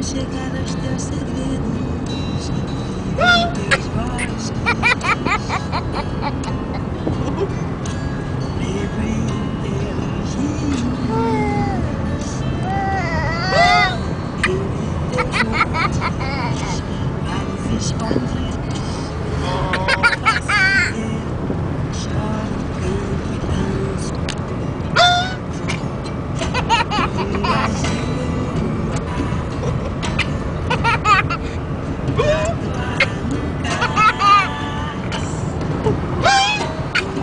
chegar aos teus segredos, em teus bosques. Livre em teus rios, vive teus montes, vales escondidos. Faço eu choro, canto e danço. Ruas de lua, tatuar no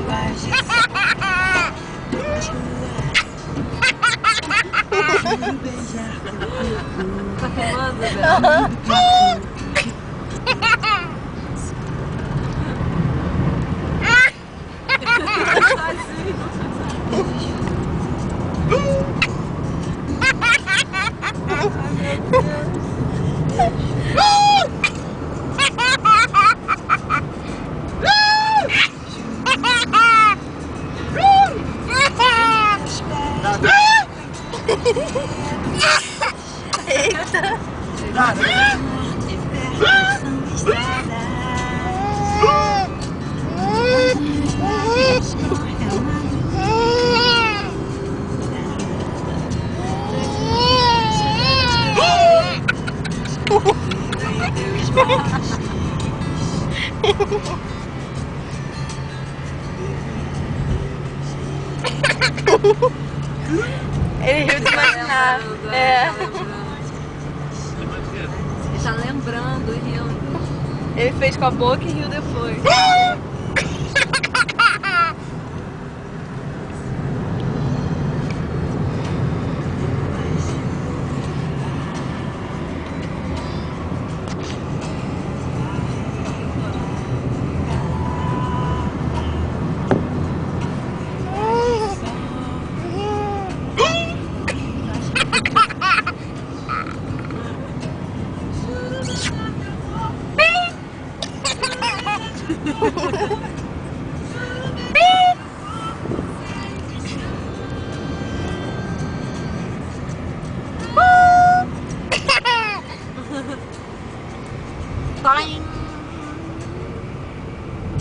cais. Ruas de sol, nas ruas, juro beijar teu Tá filmando, Bel? corpo. Eita! Morte, ferro, são estradas. Corre a Ele riu de imaginar. É. Ele tá lembrando, rindo. Ele fez com a boca e riu depois. Pai.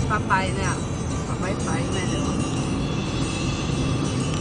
Papai, né? Papai faz, né?